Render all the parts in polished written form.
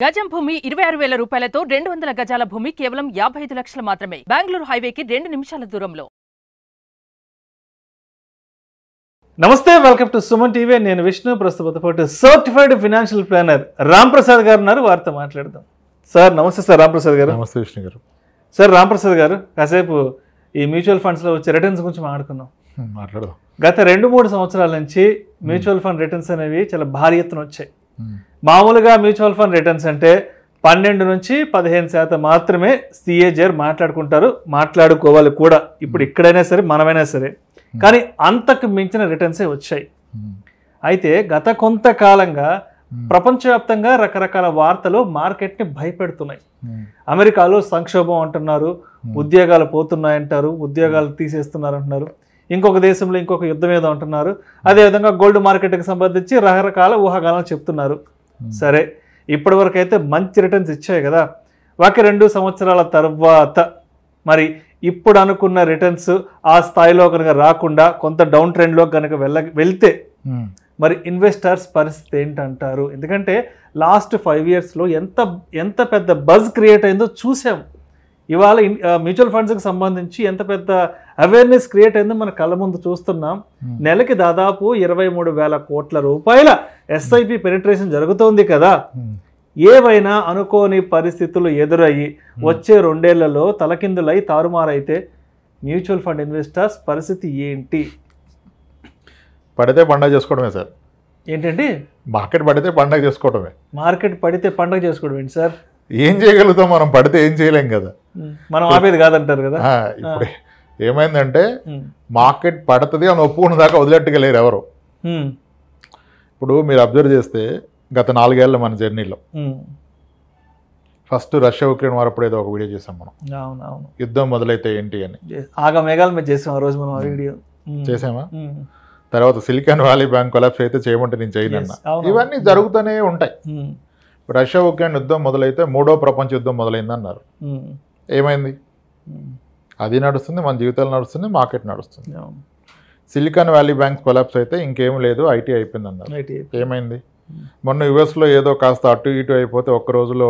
గజం భూమి 26,000 రూపాయలతో 200 గజాల భూమి కేవలం 55 లక్షలు మాత్రమే. బెంగళూరు హైవేకి 2 నిమిషాల దూరంలో. నమస్తే, వెల్కమ్ టు సుమన్ టీవీ. నేను విష్ణు. ప్రస్తుతం సర్టిఫైడ్ ఫైనాన్షియల్ ప్లానర్ రాంప్రసాద్ గారు ఉన్నారు. వారితో మాట్లాడదాం. సార్ నమస్తే. సార్ రాంప్రసాద్ గారు. నమస్తే విష్ణు గారు. సార్ రాంప్రసాద్ గారు, కాసేపు ఈ మ్యూచువల్ ఫండ్స్లో వచ్చే రిటర్న్స్ గురించి మాట్లాడుకున్నాం. మాట్లాడదాం. గత 2-3 సంవత్సరాల నుంచి మ్యూచువల్ ఫండ్ రిటర్న్స్ అనేవి చాలా భారీ ఎత్తున వచ్చాయి. మామూలుగా మ్యూచువల్ ఫండ్ రిటర్న్స్ అంటే 12 నుంచి 15% మాత్రమే సిఏజర్ మాట్లాడుకోవాలి కూడా. ఇప్పుడు ఇక్కడైనా సరే మనమైనా సరే, కానీ అంతకు మించిన రిటర్న్సే వచ్చాయి. అయితే గత కొంతకాలంగా ప్రపంచవ్యాప్తంగా రకరకాల వార్తలు మార్కెట్ని భయపెడుతున్నాయి. అమెరికాలో సంక్షోభం అంటున్నారు, ఉద్యోగాలు పోతున్నాయంటారు, ఉద్యోగాలు తీసేస్తున్నారు అంటున్నారు. ఇంకొక దేశంలో ఇంకొక యుద్ధం ఏదో అంటున్నారు. అదేవిధంగా గోల్డ్ మార్కెట్కి సంబంధించి రకరకాల ఊహాగానాలు చెప్తున్నారు. సరే, ఇప్పటి వరకు అయితే మంచి రిటర్న్స్ ఇచ్చాయి కదా. 2 సంవత్సరాల తర్వాత మరి ఇప్పుడు అనుకున్న రిటర్న్స్ ఆ స్థాయిలో కనుక రాకుండా కొంత డౌన్ ట్రెండ్లో కనుక వెళ్తే మరి ఇన్వెస్టర్స్ పరిస్థితి ఏంటంటారు? ఎందుకంటే లాస్ట్ 5 yearsలో ఎంత పెద్ద బజ్ క్రియేట్ అయిందో చూసాం. ఇవాళ మ్యూచువల్ ఫండ్స్కి సంబంధించి ఎంత పెద్ద అవేర్నెస్ క్రియేట్ అయిందో మన కళ్ళ ముందు చూస్తున్నాం. నెలకి దాదాపు 23,000 కోట్ల రూపాయల ఎస్ఐపి పెనిట్రేషన్ జరుగుతోంది కదా. ఏవైనా అనుకోని పరిస్థితులు ఎదురయ్యి వచ్చే 2 ఏళ్లలో తలకిందులై తారుమారైతే మ్యూచువల్ ఫండ్ ఇన్వెస్టర్స్ పరిస్థితి ఏంటి? పడితే పండగ చేసుకోవడమే సార్. ఏంటంటే మార్కెట్ పడితే పండగ చేసుకోవడమే. మార్కెట్ పడితే పండగ చేసుకోవడం ఏంటి సార్? ఏం చేయగలుగుతాం మనం? పడితే ఏం చేయలేం కదా. మనం ఆపేది కాదంటారు కదా. ఇప్పుడు ఏమైందంటే మార్కెట్ పడుతుంది అని ఒప్పుకున్న దాకా వదిలేట్టుకెళ్ళారు ఎవరు. ఇప్పుడు మీరు అబ్జర్వ్ చేస్తే గత 4 ఏళ్ళ మన జర్నీలో ఫస్ట్ రష్యా ఉక్రెయిన్ వారు అప్పుడు ఏదో ఒక వీడియో చేసాం మనం. అవునవును, యుద్ధం మొదలైతే ఏంటి అని. ఆగా మేఘాల మీద చేసాం ఆ రోజు మనం ఆ వీడియో. చేసామా? తర్వాత సిలికాన్ వ్యాలీ బ్యాంక్ కొలాప్స్ అయితే చేయమంటే నేను చేయను అన్న. ఇవన్నీ జరుగుతూనే ఉంటాయి. రష్యా ఉక్రెయిన్ యుద్ధం మొదలైతే 3వ ప్రపంచ యుద్ధం మొదలైంది అన్నారు. ఏమైంది? అది నడుస్తుంది, మన జీవితాలు నడుస్తుంది, మార్కెట్ నడుస్తుంది. సిలికాన్ వ్యాలీ బ్యాంక్ కొలాప్స్ అయితే ఇంకేం లేదు, ఐటీ అయిపోయింది అన్నారు. ఏమైంది? మొన్న యుఎస్లో ఏదో కాస్త అటు ఇటు అయిపోతే ఒక్క రోజులో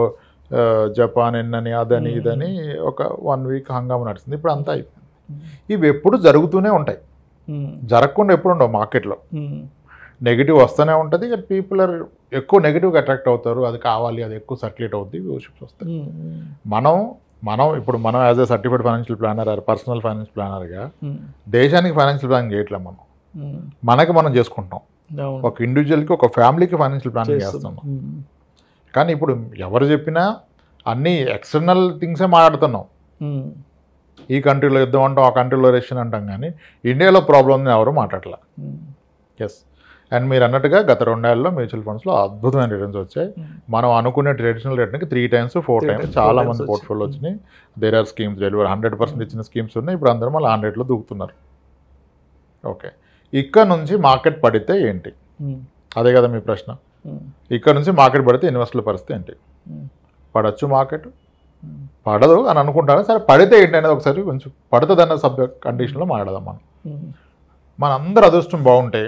జపాన్ ఎన్నని అదని ఇదని ఒక 1 వీక్ హంగామా నడుస్తుంది. ఇప్పుడు అంతా అయిపోయింది. ఇవి ఎప్పుడు జరుగుతూనే ఉంటాయి, జరగకుండా ఎప్పుడు ఉండవు. మార్కెట్లో నెగిటివ్ వస్తూనే ఉంటుంది. పీపుల్ ఆర్ ఎక్కువ నెగిటివ్గా అట్రాక్ట్ అవుతారు. అది కావాలి, అది ఎక్కువ సర్క్యులేట్ అవుతుంది, వ్యూషిప్స్ వస్తాయి. మనం as a certified financial planner, personal financial ప్లానర్గా దేశానికి ఫైనాన్షియల్ ప్లానింగ్ చేయట్లేదు. మనకి మనం చేసుకుంటాం. ఒక ఇండివిజువల్కి, ఒక ఫ్యామిలీకి ఫైనాన్షియల్ ప్లానింగ్ చేస్తున్నాం. కానీ ఇప్పుడు ఎవరు చెప్పినా అన్నీ ఎక్స్టర్నల్ థింగ్సే మాట్లాడుతున్నాం. ఈ కంట్రీలో యుద్ధం అంటాం, ఆ కంట్రీలో రెషన్ అంటాం, కానీ ఇండియాలో ప్రాబ్లం ఉందని ఎవరు మాట్లాడలే. ఎస్. అండ్ మీరు అన్నట్టుగా గత 2 ఏళ్ళలో మ్యూచువల్ ఫండ్స్లో అద్భుతమైన రిటర్న్స్ వచ్చాయి. మనం అనుకునే ట్రెడిషనల్ రేట్కి 3 times 4 times చాలా మంది పోర్ట్ఫోలియో వచ్చినాయి. దేర్ ఆర్ స్కీమ్స్ డెలివర్ 100% ఇచ్చిన స్కీమ్స్ ఉన్నాయి. ఇప్పుడు అందరూ మళ్ళీ 100లో దూకుతున్నారు. ఓకే, ఇక్కడ నుంచి మార్కెట్ పడితే ఏంటి? అదే కదా మీ ప్రశ్న. ఇక్కడ నుంచి మార్కెట్ పడితే ఇన్వెస్టర్ల పరిస్థితి ఏంటి? పడచ్చు మార్కెట్, పడదు అని అనుకుంటారు. సరే, పడితే ఏంటి అనేది ఒకసారి కొంచెం పడుతుంది అన్న సబ్జెక్ట్ కండిషన్లో మాట్లాడదాం. మనందరూ అదృష్టం బాగుంటే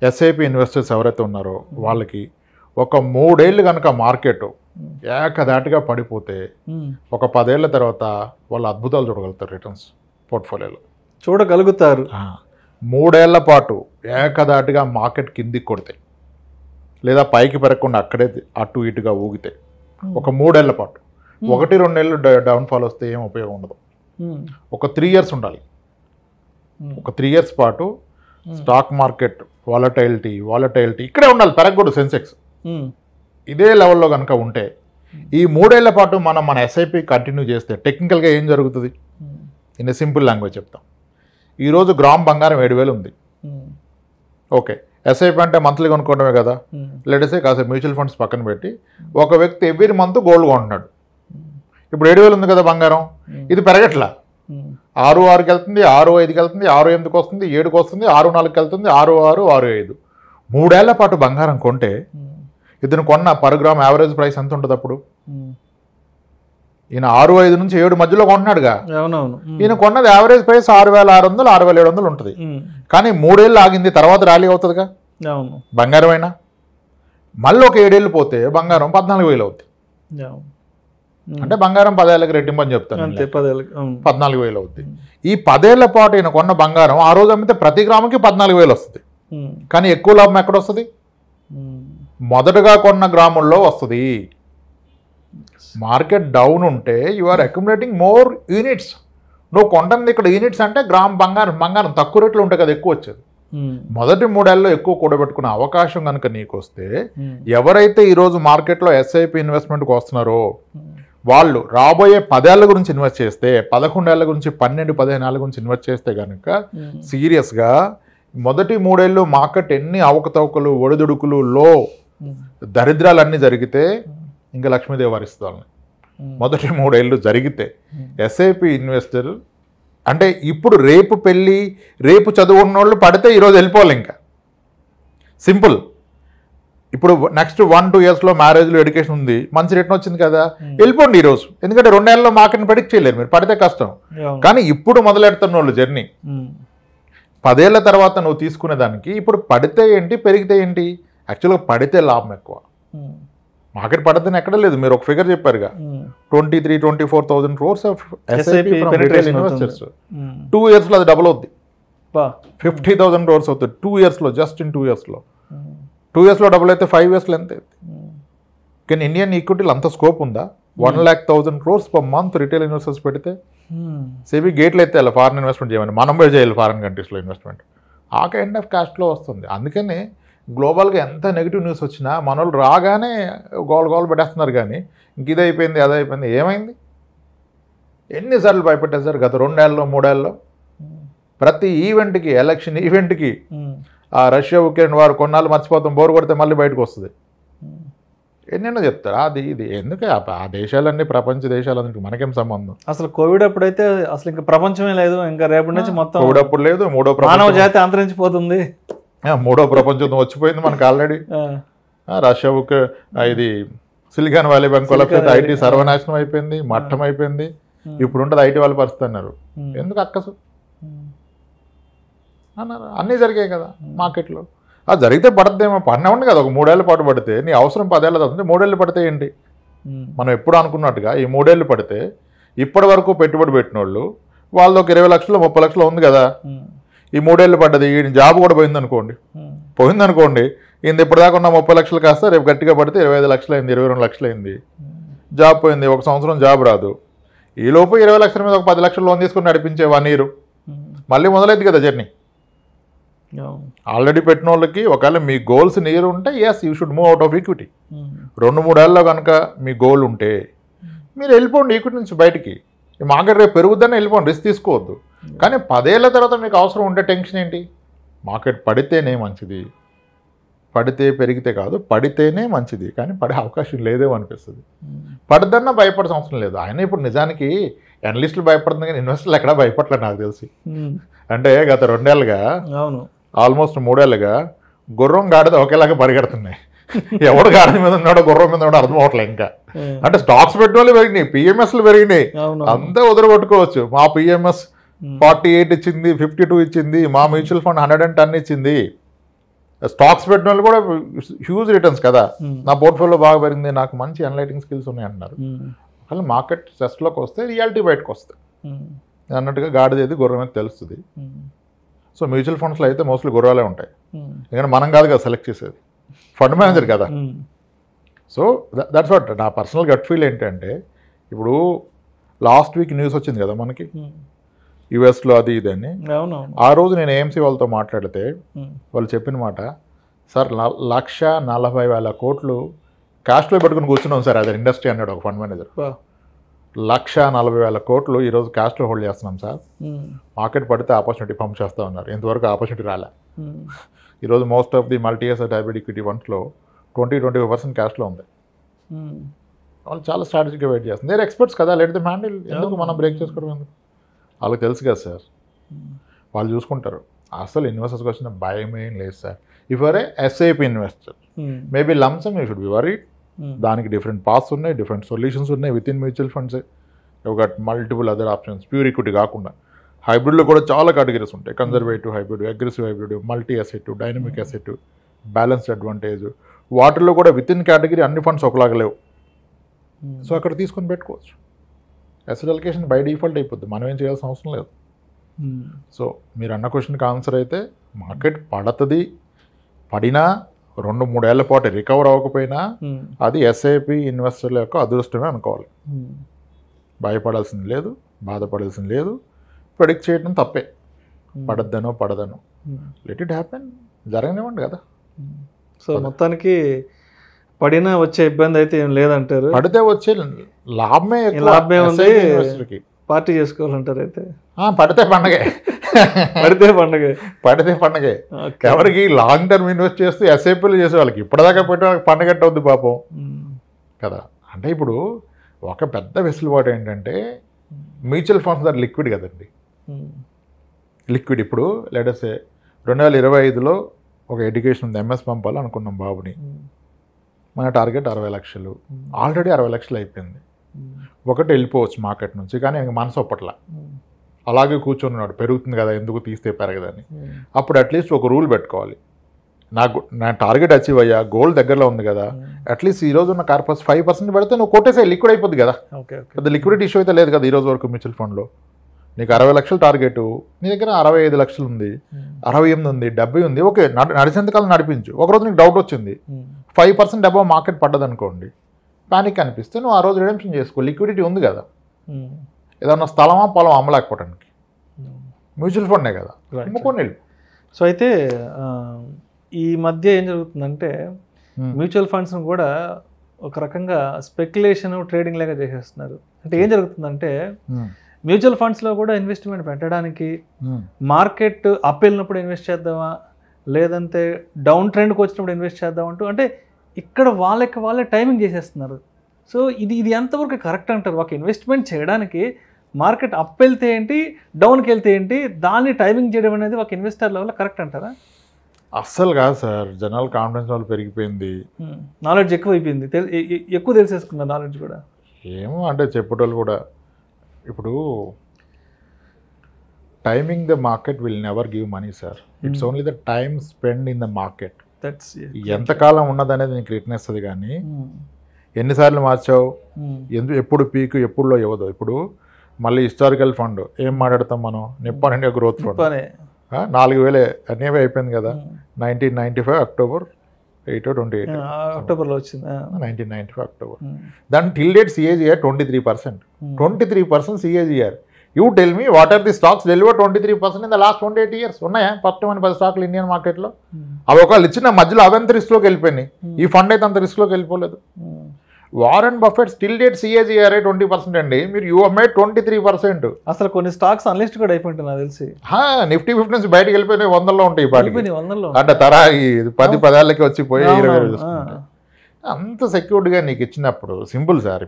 ఎస్ఐపి ఇన్వెస్టర్స్ ఎవరైతే ఉన్నారో వాళ్ళకి ఒక 3 ఏళ్ళు కనుక మార్కెట్ ఏకదాటిగా పడిపోతే ఒక 10 ఏళ్ళ తర్వాత వాళ్ళు అద్భుతాలు చూడగలుగుతారు. రిటర్న్స్ పోర్ట్ఫోలియోలో చూడగలుగుతారు. 3 ఏళ్ల పాటు ఏకదాటిగా మార్కెట్ కిందికి కొడితే, లేదా పైకి పెరగకుండా అక్కడే అటు ఇటుగా ఊగితే ఒక 3 ఏళ్ల పాటు, 1-2 ఏళ్ళు డౌన్ఫాల్ వస్తే ఏం ఉపయోగం ఉండదు. ఒక 3 years ఉండాలి. ఒక 3 years పాటు స్టాక్ మార్కెట్ వాలటైలిటీ ఇక్కడే ఉండాలి, పెరగకూడదు. సెన్సెక్స్ ఇదే లెవెల్లో కనుక ఉంటే ఈ 3 ఏళ్ల పాటు మన ఎస్ఐపి కంటిన్యూ చేస్తే టెక్నికల్గా ఏం జరుగుతుంది? ఇన్ ఏ సింపుల్ లాంగ్వేజ్ చెప్తాం. ఈరోజు గ్రామ్ బంగారం 7,000 ఉంది. ఓకే, ఎస్ఐపి అంటే మంత్లీ కొనుక్కోవడమే కదా. లేటెస్టే కాసేపు మ్యూచువల్ ఫండ్స్ పక్కన పెట్టి ఒక వ్యక్తి ఎవ్రీ మంత్ గోల్డ్ కొంటున్నాడు. ఇప్పుడు 7,000 ఉంది కదా బంగారం, ఇది పెరగట్లా. 6,6కి వెళ్తుంది, 6,5కి వెళ్తుంది, 6,8కి వస్తుంది, 7కి వస్తుంది, 6,4కి వెళ్తుంది, 6,6, 6,5. 3 ఏళ్ల పాటు బంగారం కొంటే ఇతను కొన్న పర్ గ్రామ్ యావరేజ్ ప్రైస్ ఎంత ఉంటుంది? అప్పుడు ఈయన 6,5 నుంచి 7 మధ్యలో కొంటున్నాడుగా. ఈయన కొన్నది యావరేజ్ ప్రైస్ 6,600, 6,700 ఉంటుంది. కానీ 3 ఏళ్ళు ఆగింది, తర్వాత ర్యాలీ అవుతుందిగా బంగారం అయినా. మళ్ళీ ఒక 7 ఏళ్ళు పోతే బంగారం 14,000 అవుతుంది. అంటే బంగారం 10 ఏళ్ళకి రెట్టింపు అని చెప్తాను, 14,000 అవుతుంది. ఈ 10 ఏళ్ల పాటు ఈయన కొన్న బంగారం ఆ రోజు అమ్మితే ప్రతి గ్రాముకి 14,000 వస్తుంది. కానీ ఎక్కువ లాభం ఎక్కడ వస్తుంది? మొదటగా కొన్న గ్రాముల్లో వస్తుంది. మార్కెట్ డౌన్ ఉంటే you are accumulating more units. నువ్వు కొంటుంది ఇక్కడ యూనిట్స్ అంటే బంగారం తక్కువ రేట్లో ఉంటాయి కదా, ఎక్కువ వచ్చేది. మొదటి 3 ఏళ్ళలో ఎక్కువ కూడబెట్టుకునే అవకాశం కనుక నీకు వస్తే, ఎవరైతే ఈరోజు మార్కెట్లో ఎస్ఐపి ఇన్వెస్ట్మెంట్కి వస్తున్నారో వాళ్ళు రాబోయే 10 ఏళ్ల గురించి ఇన్వెస్ట్ చేస్తే, 11 ఏళ్ల గురించి, 12-15 ఏళ్ల గురించి ఇన్వెస్ట్ చేస్తే కనుక సీరియస్గా మొదటి 3 ఏళ్ళు మార్కెట్ ఎన్ని అవకతవకలు, ఒడిదుడుకులు, దరిద్రాలన్నీ జరిగితే ఇంకా లక్ష్మీదేవి వరిస్తాను. మొదటి 3 ఏళ్ళు జరిగితే ఎస్ఐపి ఇన్వెస్టర్ అంటే ఇప్పుడు రేపు పెళ్ళి, రేపు చదువుకున్న వాళ్ళు పడితే ఈరోజు వెళ్ళిపోవాలి. ఇంకా సింపుల్. ఇప్పుడు నెక్స్ట్ 1-2 ఇయర్స్లో మ్యారేజ్లో ఎడ్యుకేషన్ ఉంది, మంచి రిటర్న్ వచ్చింది కదా, వెళ్ళిపోండి ఈరోజు. ఎందుకంటే 2 ఏళ్ళలో మార్కెట్ని ప్రెడిక్ట్ చేయలేరు మీరు, పడితే కష్టం. కానీ ఇప్పుడు మొదలెడుతున్న వాళ్ళు జర్నీ 10 ఏళ్ల తర్వాత నువ్వు తీసుకునే దానికి ఇప్పుడు పడితే ఏంటి, పెరిగితే ఏంటి? యాక్చువల్గా పడితే లాభం ఎక్కువ. మార్కెట్ పడదని ఎక్కడ లేదు. మీరు ఒక ఫిగర్ చెప్పారుగా, 23,000-24,000 crores of SIP from retail investors. 2 ఇయర్స్లో అది డబుల్ అవుద్ది, 50,000 crores అవుతుంది 2 ఇయర్స్లో. జస్ట్ ఇన్ 2 ఇయర్స్లో 2 ఇయర్స్లో డబుల్ అయితే 5 ఇయర్స్లో ఎంత అవుతుంది? కానీ ఇండియన్ ఈక్విటీలు అంత స్కోప్ ఉందా? 1,00,000 crores per month retail investors పెడితే సేబీ గేట్లు ఎత్తే ఫారెన్ ఇన్వెస్ట్మెంట్ చేయమని, మనం పోయి చేయాలి ఫారెన్ కంట్రీస్లో ఇన్వెస్ట్మెంట్. ఆ కైండ్ ఆఫ్ క్యాష్లో వస్తుంది. అందుకని గ్లోబల్గా ఎంత నెగిటివ్ న్యూస్ వచ్చినా మన వాళ్ళు రాగానే గోల్ పెట్టేస్తున్నారు. కానీ ఇంక ఇది అయిపోయింది, అది అయిపోయింది. ఏమైంది? ఎన్నిసార్లు భయపెట్టేశారు గత 2 ఏళ్ళలో 3 ఏళ్ళలో? ప్రతి ఈవెంట్కి, ఎలక్షన్ ఈవెంట్కి, ఆ రష్యా ఉక్రెయిన్ వారు కొన్నాళ్ళు మర్చిపోతాం, బోరు కొడితే మళ్ళీ బయటకు వస్తుంది. ఎన్నెన్నో చెప్తారు. అది ఇది ఎందుకే ఆ దేశాలన్నీ, ప్రపంచ దేశాలన్నింటికి మనకేం సంబంధం? అసలు కోవిడ్ అప్పుడైతే అసలు ఇంకా ప్రపంచమే లేదు. ఇంకా రేపటి నుంచి మొత్తం కోవిడ్ అప్పుడు లేదు. మానవ జాతి అంతరించిపోతుంది. 3వ ప్రపంచం వచ్చిపోయింది మనకు ఆల్రెడీ. రష్యా ఇది సిలికాన్ వ్యాలీ బ్యాంక్ వల్ల ఐటీ సర్వనాశనం అయిపోయింది, మట్టం అయిపోయింది. ఇప్పుడు ఉంటుంది ఐటీ వాళ్ళ పరిస్థితి అన్నారు. ఎందుకు అక్కసు అన్నారు? అన్నీ జరిగాయి కదా మార్కెట్లో. అది జరిగితే పడద్దేమో, పడినవ్వండి కదా. ఒక 3 ఏళ్ళ పాటు పడితే నీ అవసరం 10 ఏళ్ళ తర్వాత 3 ఏళ్ళు పడితే ఏంటి? మనం ఎప్పుడు అనుకున్నట్టుగా ఈ 3 ఏళ్ళు పడితే ఇప్పటి వరకు పెట్టుబడి పెట్టిన వాళ్ళు వాళ్ళది ఒక 20 లక్షలు 30 లక్షలు ఉంది కదా. ఈ 3 ఏళ్ళు పడ్డది, ఈ జాబ్ కూడా పోయిందనుకోండి, ఈయన ఇప్పటిదాకా ఉన్న 30 లక్షలు కాస్త రేపు గట్టిగా పడితే 25 లక్షలు అయింది, 22 లక్షలు అయింది. జాబ్ పోయింది, 1 సంవత్సరం జాబ్ రాదు. ఈ లోపు 20 లక్షల మీద ఒక 10 లక్షలు లోన్ తీసుకుని నడిపించే 1 year మళ్ళీ మొదలైంది కదా జర్నీ. ఆల్రెడీ పెట్టిన వాళ్ళకి ఒకవేళ మీ గోల్స్ నియర్ ఉంటే yes you should move out of equity. 2-3 ఏళ్ళలో కనుక మీ గోల్ ఉంటే మీరు వెళ్ళిపోండి ఈక్విటీ నుంచి బయటికి. ఈ మార్కెట్ రేపు పెరుగుద్దని వెళ్ళిపోండి, రిస్క్ తీసుకోవద్దు. కానీ 10 ఏళ్ల తర్వాత మీకు అవసరం ఉంటే టెన్షన్ ఏంటి? మార్కెట్ పడితేనే మంచిది, పడితే పెరిగితే కాదు, పడితేనే మంచిది. కానీ పడే అవకాశం లేదేమో అనిపిస్తుంది. పడదన్నా భయపడాల్సిన అవసరం లేదు. ఆయన ఇప్పుడు నిజానికి అనలిస్టులు భయపడుతుంది కానీ ఇన్వెస్టర్లు ఎక్కడా భయపడలేదు నాకు తెలిసి. అంటే గత 2 ఏళ్ళుగా, ఆల్మోస్ట్ 3 ఏళ్ళుగా గుర్రం గాడిద ఒకేలాగా పరిగెడుతున్నాయి. ఎవడు గాడిద మీద ఉన్నాడో గుర్రం మీద ఉన్నాడో అర్థం అవట్లేదు ఇంకా. అంటే స్టాక్స్ పెట్టిన వాళ్ళు పెరిగినాయి, పిఎంఎస్లు పెరిగినాయి, అంతా వదిలిపెట్టుకోవచ్చు. మా పిఎంఎస్ 48 ఇచ్చింది, 52 ఇచ్చింది, మా మ్యూచువల్ ఫండ్ 110 ఇచ్చింది. స్టాక్స్ పెట్టిన వాళ్ళు కూడా హ్యూజ్ రిటర్న్స్ కదా. నా పోర్ట్ఫోలియో బాగా పెరిగింది, నాకు మంచి అనలైటింగ్ స్కిల్స్ ఉన్నాయి అంటున్నారు. అసలు మార్కెట్ స్ట్రెస్లోకి వస్తే రియాలిటీ బయటకు వస్తుంది. అన్నట్టుగా గాడిదేది గుర్రం మీద తెలుస్తుంది. సో మ్యూచువల్ ఫండ్స్లో అయితే మోస్ట్లీ గుర్రాలే ఉంటాయి. ఎందుకంటే మనం కాదు కదా సెలెక్ట్ చేసేది, ఫండ్ మేనేజర్ కదా. సో దట్స్ వాట్ నా పర్సనల్ గట్ ఫీల్ ఏంటంటే, ఇప్పుడు లాస్ట్ వీక్ న్యూస్ వచ్చింది కదా మనకి యుఎస్లో అది ఇది అని. ఆ రోజు నేను ఏఎంసీ వాళ్ళతో మాట్లాడితే వాళ్ళు చెప్పిన మాట, సార్ 1,40,000 కోట్లు క్యాష్లో పెట్టుకుని కూర్చున్నాం సార్, అదే ఇండస్ట్రీ అన్నాడు ఒక ఫండ్ మేనేజర్. 1,40,000 కోట్లు ఈరోజు క్యాష్లో హోల్డ్ చేస్తున్నాం సార్, మార్కెట్ పడితే ఆపర్చునిటీ పంప్ చేస్తూ ఉన్నారు. ఇంతవరకు ఆపర్చునిటీ రాలే. ఈరోజు most of the multi asset hybrid equity ఫండ్స్లో 20-25% క్యాష్లో ఉంది. వాళ్ళు చాలా స్ట్రాటజీగా వెయిట్ చేస్తుంది. దేర్ ఎక్స్పర్ట్స్ కదా, లెట్ దెమ్ హ్యాండిల్. ఎందుకు మనం బ్రేక్ చేసుకోవడం ఎందుకు? వాళ్ళకి తెలుసు కదా సార్, వాళ్ళు చూసుకుంటారు. అసలు ఇన్వెస్టర్స్కి వచ్చిన భయం ఏం లేదు sir. If are a SIP investor maybe lumpsum you should be worried. దానికి డిఫరెంట్ పాత్స్ ఉన్నాయి, డిఫరెంట్ సొల్యూషన్స్ ఉన్నాయి విత్ ఇన్ మ్యూచువల్ ఫండ్స్. ఒక multiple other options, pure equity కాకుండా హైబ్రిడ్లో కూడా చాలా కేటగిరీస్ ఉంటాయి. Conservative hybrid, aggressive hybrid, multi asset, dynamic asset, balanced advantage, వాటిల్లో కూడా విత్ ఇన్ కేటగిరీ అన్ని ఫండ్స్ ఒకలాగా లేవు. సో అక్కడ తీసుకొని పెట్టుకోవచ్చు. అసెట్ అలొకేషన్ బై డిఫాల్ట్ అయిపోద్ది, మనం ఏం చేయాల్సిన అవసరం లేదు. సో మీరు అన్న క్వశ్చన్కి ఆన్సర్ అయితే మార్కెట్ పడుతుంది, పడినా 2-3 ఏళ్ల పాటు రికవర్ అవ్వకపోయినా అది ఎస్ఐపి ఇన్వెస్టర్ల యొక్క అదృష్టమే అనుకోవాలి. భయపడాల్సింది లేదు, బాధపడాల్సింది లేదు, ప్రెడిక్ట్ చేయడం తప్పే. పడదనో లెట్ ఇట్ హ్యాపెన్, జరగనివ్వండి కదా. సో మొత్తానికి పడినా వచ్చే ఇబ్బంది అయితే ఏం లేదంటారు. పడితే వచ్చే లాభమే ఉంది, పార్టీ చేసుకోవాలంటారు. అయితే పడితే పండగే, పడితే పండగే. ఎవరికి లాంగ్ టర్మ్ ఇన్వెస్ట్ చేస్తూ ఎస్ఐపీలు చేసే వాళ్ళకి ఇప్పటిదాకా పెట్టే వాళ్ళకి పండగట్ట అవుద్ది పాపం కదా. అంటే ఇప్పుడు ఒక పెద్ద వెసులుబాటు ఏంటంటే మ్యూచువల్ ఫండ్స్ ఆర్ లిక్విడ్ కదండి. లిక్విడ్ ఇప్పుడు లెటర్సే 2025లో ఒక ఎడ్యుకేషన్ ఉంది, ఎంఎస్ పంపాలి అనుకున్నాం బాబుని. మన టార్గెట్ 60 లక్షలు, ఆల్రెడీ 60 లక్షలు అయిపోయింది. ఒకటి వెళ్ళిపోవచ్చు మార్కెట్ నుంచి, కానీ ఆయనకి మనసు ఒప్పట్ల, అలాగే కూర్చొని పెరుగుతుంది కదా ఎందుకు తీస్తే పెరగదని. అప్పుడు అట్లీస్ట్ ఒక రూల్ పెట్టుకోవాలి, నా టార్గెట్ అచీవ్ అయ్యా, గోల్ దగ్గరలో ఉంది కదా, అట్లీస్ట్ ఈ రోజు ఉన్న కార్పస్ 5% పెడితే నువ్వు కొట్టేసే లిక్విడ్ అయిపోద్ది కదా. పెద్ద లిక్విడిటీ ఇష్యూ అయితే లేదు కదా ఈ రోజు వరకు మ్యూచువల్ ఫండ్లో. నీకు 60 లక్షలు టార్గెట్, నీ దగ్గర 65 లక్షలు ఉంది, 68 ఉంది, 70 ఉంది, ఓకే నడిచేంతకాలం నడిపించు. ఒకరోజు నీకు డౌట్ వచ్చింది, 5% అబవ్ మార్కెట్ పడ్డదనుకోండి, ప్యానిక్ అనిపిస్తే నువ్వు ఆ రోజు రిడెంప్షన్ చేసుకో, లిక్విడిటీ ఉంది కదా. ఏదన్నా స్థలమా పొలం అమ్మలేకపోవడానికి, మ్యూచువల్ ఫండే కదా, అమ్ముకొని వెళ్ళి. సో అయితే ఈ మధ్య ఏం జరుగుతుందంటే మ్యూచువల్ ఫండ్స్ను కూడా ఒక రకంగా స్పెక్యులేషన్ ట్రేడింగ్ లాగా చేసేస్తున్నారు. అంటే ఏం జరుగుతుందంటే మ్యూచువల్ ఫండ్స్లో కూడా ఇన్వెస్ట్మెంట్ పెట్టడానికి మార్కెట్ అప్ వెళ్ళినప్పుడు ఇన్వెస్ట్ చేద్దామా, లేదంటే డౌన్ ట్రెండ్కి వచ్చినప్పుడు ఇన్వెస్ట్ చేద్దామంటూ, అంటే ఇక్కడ వాళ్ళే టైమింగ్ చేసేస్తున్నారు. సో ఇది ఎంతవరకు కరెక్ట్ అంటారు? ఒక ఇన్వెస్ట్మెంట్ చేయడానికి మార్కెట్ అప్ వెళ్తే ఏంటి, డౌన్కి వెళ్తే ఏంటి, దాన్ని టైమింగ్ చేయడం అనేది ఒక ఇన్వెస్టర్ లెవెల్లో కరెక్ట్ అంటారా? అస్సలు కాదు సార్. జనరల్ కాన్ఫిడెన్స్ వాళ్ళు పెరిగిపోయింది, నాలెడ్జ్ ఎక్కువ అయిపోయింది, ఎక్కువ తెలిసేసుకున్నారు నాలెడ్జ్ కూడా. ఏమో అంటే చెప్పేటోళ్ళు కూడా ఇప్పుడు timing the market will never give money sir, it's only the time spend in the market. ఎంతకాలం ఉన్నదనేది నీకు రిటర్న్ ఇస్తుంది, కానీ ఎన్నిసార్లు మార్చావు, ఎప్పుడు పీక్ ఎప్పుడులో ఇవ్వదు. ఇప్పుడు మళ్ళీ హిస్టారికల్ ఫండ్ ఏం మాట్లాడతాం మనం, నిప్పాన్ ఇండియా గ్రోత్ ఫండ్ 4,000 అనేవి అయిపోయింది కదా, 1995 అక్టోబర్ 28 అక్టోబర్లో వచ్చింది, 1995 అక్టోబర్. దాని till date CAGR 23%, 23% CAGR. You tell me what are the stocks deliver 23% in the last 28 years? ఉన్నాయా 10 స్టాక్లు ఇండియన్ మార్కెట్లో? అవి ఒకవేళ ఇచ్చిన మధ్యలో అవంత రిస్క్లోకి వెళ్ళిపోయినాయి, ఈ ఫండ్ అయితే అంత రిస్క్లోకి వెళ్ళిపోలేదు. Warren Buffett still date CAGR 20% అండి, మీరు యూ మేడ్ 23%. అసలు కొన్ని స్టాక్స్ అన్లిస్ట్ కూడా అయిపోయింది నాకు తెలిసి. నిఫ్టీ 50 నుంచి బయటకు వెళ్ళిపోయినాయి, 100లో ఉంటాయి పాటికి, అంటే తరా 10 ఏళ్ళకి వచ్చిపోయి 20 చూసుకుంటాయి. అంత సెక్యూర్డ్గా నీకు ఇచ్చినప్పుడు సింపుల్ సార్.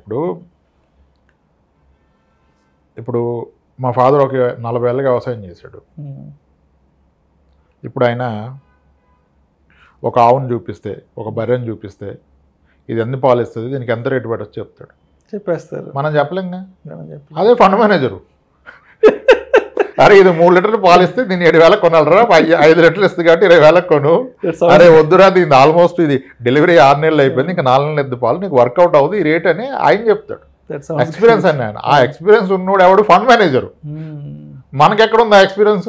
ఇప్పుడు మా ఫాదర్ ఒక 40 ఏళ్ళకి వ్యవసాయం చేశాడు. ఇప్పుడు ఆయన ఒక ఆవును చూపిస్తే, ఒక బర్రెని చూపిస్తే, ఇది ఎన్ని పాలు ఇస్తుంది, దీనికి ఎంత రేటు పెట్టచ్చు చెప్తాడు, చెప్పేస్తారు. మనం చెప్పలేంగా. అదే ఫండ్ మేనేజరు, అరే ఇది 3 లీటర్లు పాలు ఇస్తే దీన్ని 7,000 కొనాలరా, 5 లీటర్లు ఇస్తుంది కాబట్టి 20,000 కొను, అరే వద్దురా దీన్ని ఆల్మోస్ట్ ఇది డెలివరీ 6 నెలలు అయిపోయింది, ఇంకా 4 నెలలు ఎద్దు పాలు, నీకు వర్కౌట్ అవుతుంది ఈ రేట్ అని ఆయన చెప్తాడు. ఎక్స్పీరియన్స్ అని ఆయన, ఆ ఎక్స్పీరియన్స్ ఉన్నోడు ఎవడు ఫండ్ మేనేజరు. మనకెక్కడ ఉంది ఆ ఎక్స్పీరియన్స్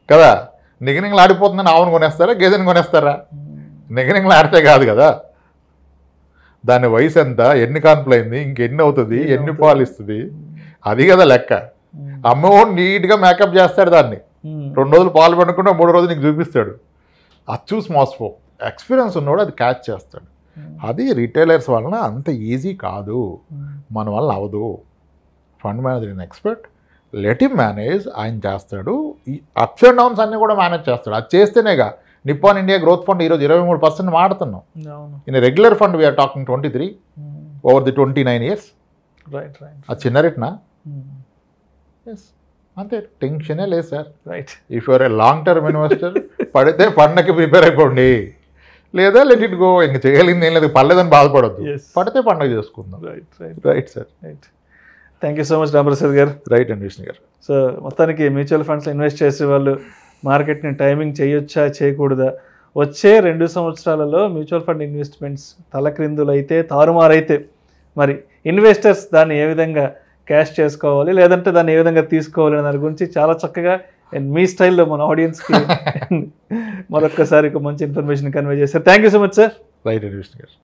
కదా. నిగనింగ్లు ఆడిపోతుందని ఆవును కొనేస్తారా, గేదెని కొనేస్తారా? నిగనింగ్లు ఆడితే కాదు కదా, దాని వయసు ఎంత, ఎన్ని కాన్పులైంది, ఇంకెన్ని అవుతుంది, ఎన్ని పాలు ఇస్తుంది, అది కదా లెక్క. అమ్మోడు నీట్గా మేకప్ చేస్తాడు దాన్ని, 2 రోజులు పాలు పడకుండా 3వ రోజు నీకు చూపిస్తాడు. అది చూసి మోసపో. ఎక్స్పీరియన్స్ ఉన్నవాడు అది క్యాచ్ చేస్తాడు. అది రిటైలర్స్ వలన అంత ఈజీ కాదు, మన వల్ల అవదు. Fund manager in expert, let him manage, ఆయన చేస్తాడు. ఈ అప్స్ అండ్ డౌన్స్ అన్నీ కూడా మేనేజ్ చేస్తాడు. అది చేస్తేనేగా నిప్పాన్ ఇండియా గ్రోత్ ఫండ్ ఈరోజు 23% మాడుతున్నాం. ఇన్ రెగ్యులర్ ఫండ్ వీఆర్ టాకింగ్ 23 ఓవర్ ది 29 years. అది చిన్న రేట్నా? ఎస్, అంతే, టెన్షనే లేదు sir. If you're a long term investor, పడితే పండగకి ప్రిపేర్ అయిపోండి, లేదా లెట్ ఇట్ గో. ఇంక చేయగలిగింది ఏం లేదు, పర్లేదని బాధపడద్దు, పడితే పండగ చేసుకుందాం. Right sir. Thank you so much Ramprasad గారు. రైట్ అండి విష్ణు గారు. సో మొత్తానికి మ్యూచువల్ ఫండ్స్లో ఇన్వెస్ట్ చేసే వాళ్ళు మార్కెట్ని టైమింగ్ చేయొచ్చా చేయకూడదా, వచ్చే 2 సంవత్సరాలలో మ్యూచువల్ ఫండ్ ఇన్వెస్ట్మెంట్స్ తలక్రిందులైతే తారుమారైతే మరి ఇన్వెస్టర్స్ దాన్ని ఏ విధంగా క్యాష్ చేసుకోవాలి, లేదంటే దాన్ని ఏ విధంగా తీసుకోవాలి అనే దాని గురించి చాలా చక్కగా మీ స్టైల్లో మన ఆడియన్స్కి మరొక్కసారి ఒక మంచి ఇన్ఫర్మేషన్ కన్వే చేశారు. Thank you so much sir. Right Vishnu గారు.